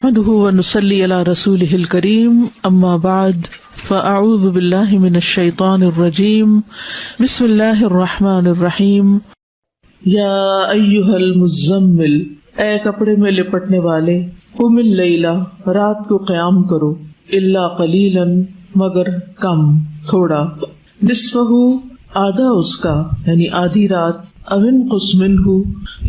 نحمده ونصلي على رسوله الكريم اما بعد فاعوذ بالله من الشيطان الرجيم بسم الله الرحمن الرحيم یا ایھا المزمل، اے کپڑے میں لپٹنے والے، قم اللیل، رات کو قیام کرو، الا قلیلا، مگر کم، تھوڑا، نصفہ، آدھا اس کا یعنی آدھی رات، او انقص منہ،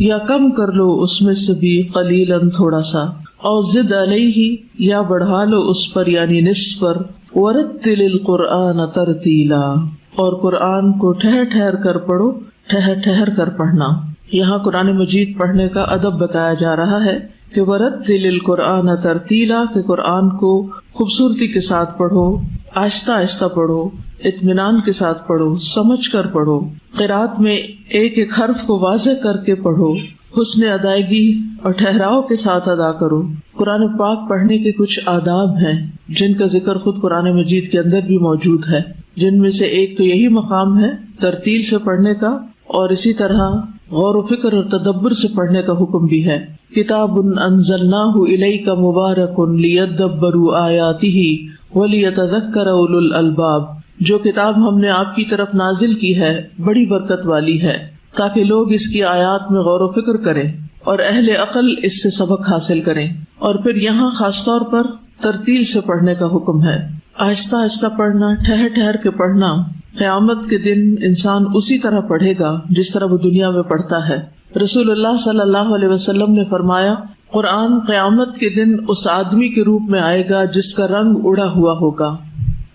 یا کم کر لو اس میں سے بھی، قلیلا، تھوڑا سا، اور زد علیہ، یا بڑھا لو اس پر یعنی نصف پر، ورتل القرآن ترتیلا، اور قرآن کو ٹھہر ٹھہر کر پڑھو، ٹھہر ٹھہر کر پڑھنا۔ یہاں قرآن مجید پڑھنے کا ادب بتایا جا رہا ہے کہ ورتل القرآن ترتیلا، کہ قرآن کو خوبصورتی کے ساتھ پڑھو، آہستہ آہستہ پڑھو، اطمینان کے ساتھ پڑھو، سمجھ کر پڑھو، قرات میں ایک ایک حرف کو واضح کر کے پڑھو، حسن ادائیگی اور ٹھہراؤ کے ساتھ ادا کرو۔ قرآن پاک پڑھنے کے کچھ آداب ہیں جن کا ذکر خود قرآن مجید کے اندر بھی موجود ہے، جن میں سے ایک تو یہی مقام ہے ترتیل سے پڑھنے کا، اور اسی طرح غور و فکر اور تدبر سے پڑھنے کا حکم بھی ہے۔ کتاب انزلناہ الیک مبارک لیدبروا آیاتہ ولیتذکر اولو الالباب، جو کتاب ہم نے آپ کی طرف نازل کی ہے بڑی برکت والی ہے تاکہ لوگ اس کی آیات میں غور و فکر کریں اور اہل عقل اس سے سبق حاصل کریں۔ اور پھر یہاں خاص طور پر ترتیل سے پڑھنے کا حکم ہے، آہستہ آہستہ پڑھنا، ٹھہر ٹھہر کے پڑھنا۔ قیامت کے دن انسان اسی طرح پڑھے گا جس طرح وہ دنیا میں پڑھتا ہے۔ رسول اللہ صلی اللہ علیہ وسلم نے فرمایا، قرآن قیامت کے دن اس آدمی کے روپ میں آئے گا جس کا رنگ اڑا ہوا ہوگا،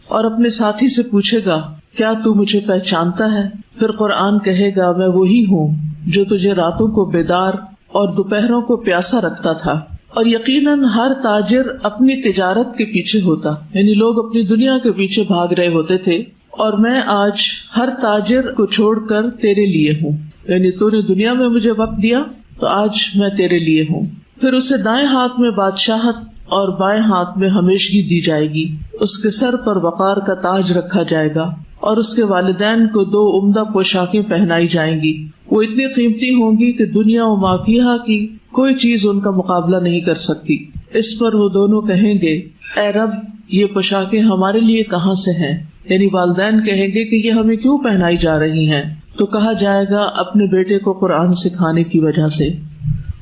اور اپنے ساتھی سے پوچھے گا، کیا تو مجھے پہچانتا ہے؟ پھر قرآن کہے گا، میں وہی ہوں جو تجھے راتوں کو بیدار اور دوپہروں کو پیاسا رکھتا تھا۔ اور یقیناً ہر تاجر اپنی تجارت کے پیچھے ہوتا، یعنی لوگ اپنی دنیا کے پیچھے بھاگ رہے ہوتے تھے، اور میں آج ہر تاجر کو چھوڑ کر تیرے لیے ہوں، یعنی تو نے دنیا میں مجھے وقت دیا تو آج میں تیرے لیے ہوں۔ پھر اسے دائیں ہاتھ میں بادشاہت اور بائیں ہاتھ میں ہمیشگی دی جائے گی، اس کے سر پر وقار کا تاج رکھا جائے گا، اور اس کے والدین کو 2 عمدہ پوشاکیں پہنائی جائیں گی، وہ اتنی قیمتی ہوں گی کہ دنیا و ما فیہا کی کوئی چیز ان کا مقابلہ نہیں کر سکتی۔ اس پر وہ دونوں کہیں گے، اے رب، یہ پوشاکیں ہمارے لیے کہاں سے ہیں؟ یعنی والدین کہیں گے کہ یہ ہمیں کیوں پہنائی جا رہی ہیں؟ تو کہا جائے گا، اپنے بیٹے کو قرآن سکھانے کی وجہ سے۔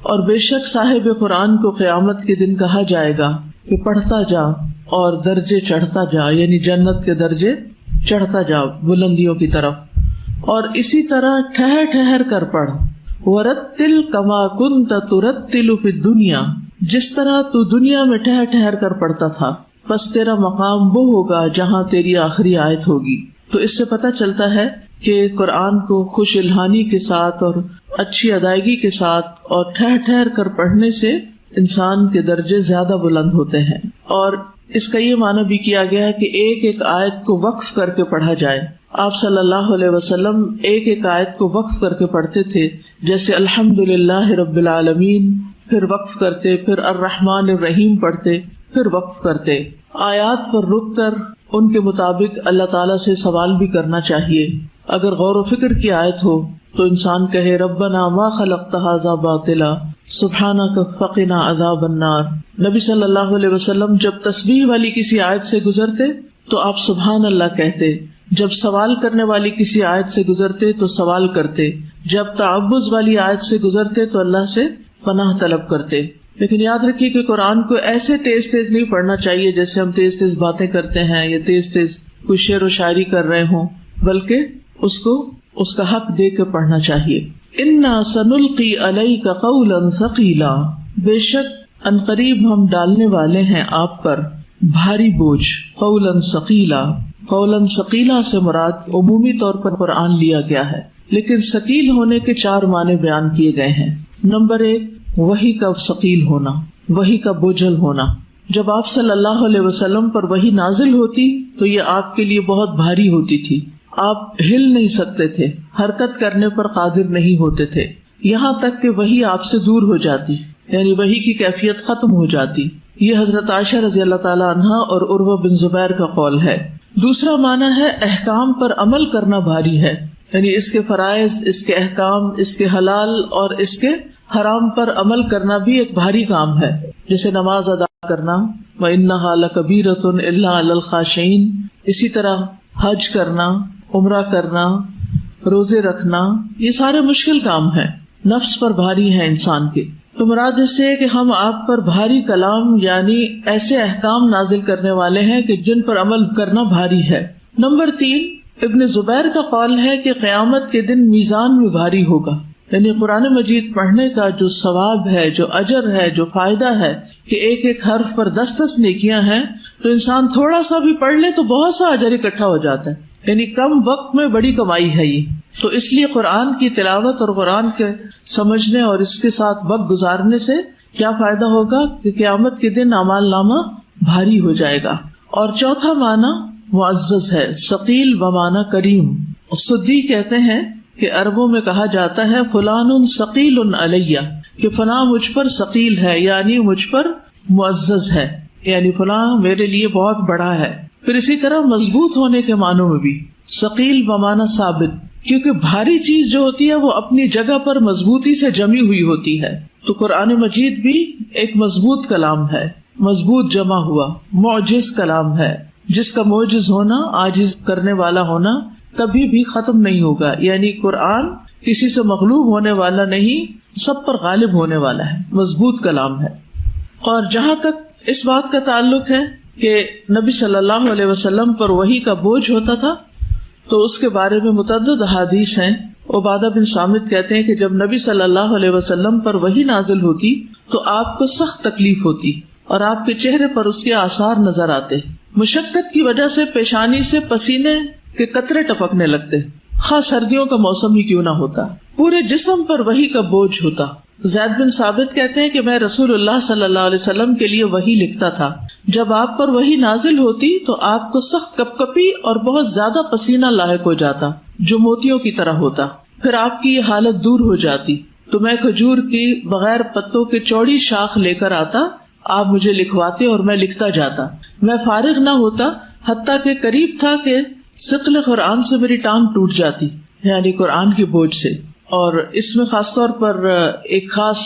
اور بے شک صاحب قرآن کو قیامت کے دن کہا جائے گا کہ پڑھتا جا اور درجے چڑھتا جا، یعنی جنت کے درجے چڑھتا جا بلندیوں کی طرف، اور اسی طرح ٹھہر ٹھہر کر پڑھ۔ ورتل کما کنت ترتل فی الدنیا، جس طرح تو دنیا میں ٹھہر ٹھہر کر پڑھتا تھا، بس تیرا مقام وہ ہوگا جہاں تیری آخری آیت ہوگی۔ تو اس سے پتہ چلتا ہے کہ قرآن کو خوش الحانی کے ساتھ اور اچھی ادائیگی کے ساتھ اور ٹھہر ٹھہر کر پڑھنے سے انسان کے درجے زیادہ بلند ہوتے ہیں۔ اور اس کا یہ معنی بھی کیا گیا ہے کہ ایک ایک آیت کو وقف کر کے پڑھا جائے۔ آپ صلی اللہ علیہ وسلم ایک ایک آیت کو وقف کر کے پڑھتے تھے، جیسے الحمدللہ رب العالمین، پھر وقف کرتے، پھر الرحمن الرحیم پڑھتے، پھر وقف کرتے۔ آیات پر رک کر ان کے مطابق اللہ تعالیٰ سے سوال بھی کرنا چاہیے۔ اگر غور و فکر کی آیت ہو تو انسان کہے، ربنا ما خلقت ھذا باطلا سبحانک فقنا عذاب النار۔ نبی صلی اللہ علیہ وسلم جب تسبیح والی کسی آیت سے گزرتے تو آپ سبحان اللہ کہتے، جب سوال کرنے والی کسی آیت سے گزرتے تو سوال کرتے، جب تعوذ والی آیت سے گزرتے تو اللہ سے پناہ طلب کرتے۔ لیکن یاد رکھیے کہ قرآن کو ایسے تیز تیز نہیں پڑھنا چاہیے جیسے ہم تیز تیز باتیں کرتے ہیں یا تیز تیز کوئی شعر و شاعری کر رہے ہوں، بلکہ اس کو اس کا حق دے کے پڑھنا چاہیے۔ انا سنلقی علیک قولا ثقیلا، بے شک عنقریب ہم ڈالنے والے ہیں آپ پر بھاری بوجھ۔ قولا ثقیلا، قولا ثقیلا سے مراد عمومی طور پر قرآن لیا گیا ہے، لیکن ثقیل ہونے کے 4 معنی بیان کیے گئے ہیں۔ نمبر 1، وحی کا ثقیل ہونا، وحی کا بوجھل ہونا۔ جب آپ صلی اللہ علیہ وسلم پر وحی نازل ہوتی تو یہ آپ کے لیے بہت بھاری ہوتی تھی، آپ ہل نہیں سکتے تھے، حرکت کرنے پر قادر نہیں ہوتے تھے، یہاں تک کہ وحی آپ سے دور ہو جاتی، یعنی وحی کی کیفیت ختم ہو جاتی۔ یہ حضرت عائشہ رضی اللہ تعالی عنہا اور عروہ بن زبیر کا قول ہے۔ دوسرا معنی ہے احکام پر عمل کرنا بھاری ہے، یعنی اس کے فرائض، اس کے احکام، اس کے حلال اور اس کے حرام پر عمل کرنا بھی ایک بھاری کام ہے۔ جیسے نماز ادا کرنا، وَإِنَّهَا لَكَبِيرَةٌ إِلَّا عَلَى الْخَاشِعِينَ، اسی طرح حج کرنا، عمرہ کرنا، روزے رکھنا، یہ سارے مشکل کام ہیں، نفس پر بھاری ہیں انسان کے. تو مراد اس سے کہ ہم آپ پر بھاری کلام یعنی ایسے احکام نازل کرنے والے ہیں کہ جن پر عمل کرنا بھاری ہے. نمبر 3، ابن زبیر کا قول ہے کہ قیامت کے دن میزان میں بھاری ہوگا، یعنی قرآن مجید پڑھنے کا جو ثواب ہے، جو اجر ہے، جو فائدہ ہے کہ ایک ایک حرف پر 10 نیکیاں ہیں، تو انسان تھوڑا سا بھی پڑھ لے تو بہت سا اجر اکٹھا ہو جاتا ہے، یعنی کم وقت میں بڑی کمائی ہے یہ. تو اس لیے قرآن کی تلاوت اور قرآن کے سمجھنے اور اس کے ساتھ وقت گزارنے سے کیا فائدہ ہوگا کہ قیامت کے دن اعمال نامہ بھاری ہو جائے گا. اور چوتھا معنی معزز ہے، ثقیل بمعنی کریم. سدی کہتے ہیں کہ عربوں میں کہا جاتا ہے فلان ثقیل علیہ، کہ فلاں مجھ پر ثقیل ہے، یعنی مجھ پر معزز ہے، یعنی فلاں میرے لیے بہت بڑا ہے. پھر اسی طرح مضبوط ہونے کے معنوں میں بھی ثقیل بمعنی ثابت، کیونکہ بھاری چیز جو ہوتی ہے وہ اپنی جگہ پر مضبوطی سے جمی ہوئی ہوتی ہے. تو قرآن مجید بھی ایک مضبوط کلام ہے، مضبوط جمع ہوا معجز کلام ہے، جس کا معجز ہونا، عاجز کرنے والا ہونا کبھی بھی ختم نہیں ہوگا. یعنی قرآن کسی سے مغلوب ہونے والا نہیں، سب پر غالب ہونے والا ہے، مضبوط کلام ہے. اور جہاں تک اس بات کا تعلق ہے کہ نبی صلی اللہ علیہ وسلم پر وحی کا بوجھ ہوتا تھا، تو اس کے بارے میں متعدد احادیث ہیں. عبادہ بن صامت کہتے ہیں کہ جب نبی صلی اللہ علیہ وسلم پر وحی نازل ہوتی تو آپ کو سخت تکلیف ہوتی اور آپ کے چہرے پر اس کے آثار نظر آتے. مشقت کی وجہ سے پیشانی سے پسینے کے قطرے ٹپکنے لگتے، خاص سردیوں کا موسم ہی کیوں نہ ہوتا. پورے جسم پر وحی کا بوجھ ہوتا. زید بن ثابت کہتے ہیں کہ میں رسول اللہ صلی اللہ علیہ وسلم کے لیے وحی لکھتا تھا. جب آپ پر وحی نازل ہوتی تو آپ کو سخت کپکپی اور بہت زیادہ پسینہ لاحق ہو جاتا جو موتیوں کی طرح ہوتا. پھر آپ کی یہ حالت دور ہو جاتی تو میں کھجور کی بغیر پتوں کے چوڑی شاخ لے کر آتا، آپ مجھے لکھواتے اور میں لکھتا جاتا. میں فارغ نہ ہوتا حتیٰ کہ قریب تھا کہ ثقل قرآن سے میری ٹانگ ٹوٹ جاتی، یعنی قرآن کے بوجھ سے. اور اس میں خاص طور پر ایک خاص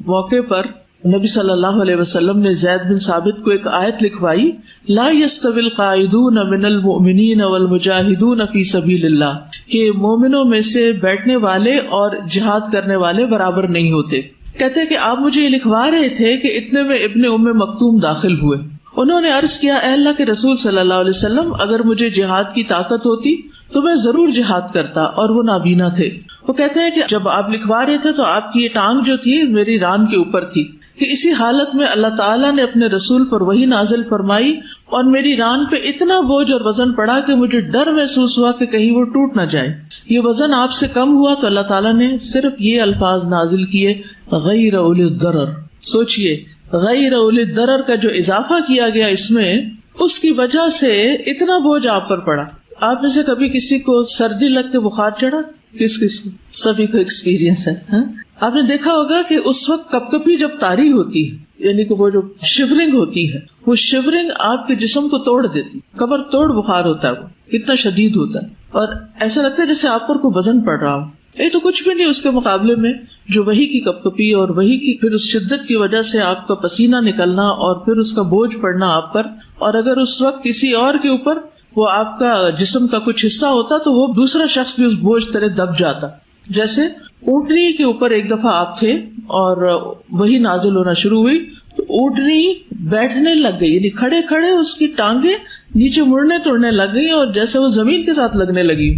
موقع پر نبی صلی اللہ علیہ وسلم نے زید بن ثابت کو ایک آیت لکھوائی، لا يستوی القاعدون من المؤمنین والمجاہدون فی سبیل اللہ، کہ مومنوں میں سے بیٹھنے والے اور جہاد کرنے والے برابر نہیں ہوتے. کہتے کہ آپ مجھے یہ لکھوا رہے تھے کہ اتنے میں ابن ام مکتوم داخل ہوئے. انہوں نے عرض کیا، اے اللہ کے رسول صلی اللہ علیہ وسلم، اگر مجھے جہاد کی طاقت ہوتی تو میں ضرور جہاد کرتا. اور وہ نابینا تھے. وہ کہتے ہیں کہ جب آپ لکھوا رہے تھے تو آپ کی یہ ٹانگ جو تھی میری ران کے اوپر تھی، کہ اسی حالت میں اللہ تعالیٰ نے اپنے رسول پر وحی نازل فرمائی اور میری ران پہ اتنا بوجھ اور وزن پڑا کہ مجھے ڈر محسوس ہوا کہ کہیں وہ ٹوٹ نہ جائے. یہ وزن آپ سے کم ہوا تو اللہ تعالیٰ نے صرف یہ الفاظ نازل کیے، غیر اولی الضرر. سوچئے غیر اولی الضرر کا جو اضافہ کیا گیا اس میں، اس کی وجہ سے اتنا بوجھ آپ پر پڑا. آپ میں سے کبھی کسی کو سردی لگ کے بخار چڑھا؟ کس کو؟ سبھی کو ایکسپیرینس ہے. آپ نے دیکھا ہوگا کہ اس وقت کپکپی جب طاری ہوتی ہے، یعنی کہ وہ جو شیورنگ ہوتی ہے، وہ شیورنگ آپ کے جسم کو توڑ دیتی، کمر توڑ بخار ہوتا ہے، وہ اتنا شدید ہوتا ہے اور ایسا لگتا ہے جیسے آپ پر کوئی وزن پڑ رہا ہو. یہ تو کچھ بھی نہیں اس کے مقابلے میں جو وحی کی کپکپی اور وحی کی پھر اس شدت کی وجہ سے آپ کا پسینہ نکلنا اور پھر اس کا بوجھ پڑنا آپ پر. اور اگر اس وقت کسی اور کے اوپر وہ آپ کا جسم کا کچھ حصہ ہوتا تو وہ دوسرا شخص بھی اس بوجھ تلے دب جاتا. جیسے اونٹنی کے اوپر ایک دفعہ آپ تھے اور وہی نازل ہونا شروع ہوئی تو اونٹنی بیٹھنے لگ گئی، یعنی کھڑے کھڑے اس کی ٹانگیں نیچے مڑنے توڑنے لگ گئی اور جیسے وہ زمین کے ساتھ لگنے لگی.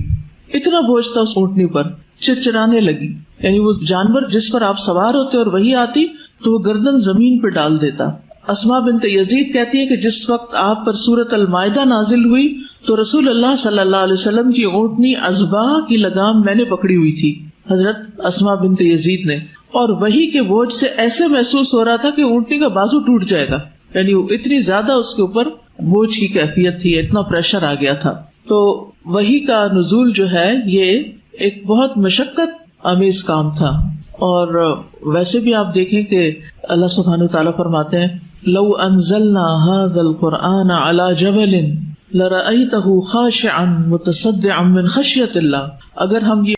اتنا بوجھ تھا اس اونٹنی پر، چرچرانے لگی. یعنی وہ جانور جس پر آپ سوار ہوتے اور وہی آتی تو وہ گردن زمین پہ ڈال دیتا. اسماء بنت یزید کہتی ہے کہ جس وقت آپ پر سورۃ المائدہ نازل ہوئی تو رسول اللہ صلی اللہ علیہ وسلم کی اونٹنی عزبہ کی لگام میں نے پکڑی ہوئی تھی، حضرت اسماء بنت یزید نے، اور وہی کے بوجھ سے ایسے محسوس ہو رہا تھا کہ اونٹنی کا بازو ٹوٹ جائے گا. یعنی اتنی زیادہ اس کے اوپر بوجھ کی کیفیت تھی، اتنا پریشر آ گیا تھا. تو وحی کا نزول جو ہے یہ ایک بہت مشقت آمیز کام تھا. اور ویسے بھی آپ دیکھیں کہ اللہ سبحانہ وتعالیٰ فرماتے ہیں لو انزلنا هذا القرآن على جبل لرأيته خاشعا متصدعا من خشية اللہ، اگر ہم یہ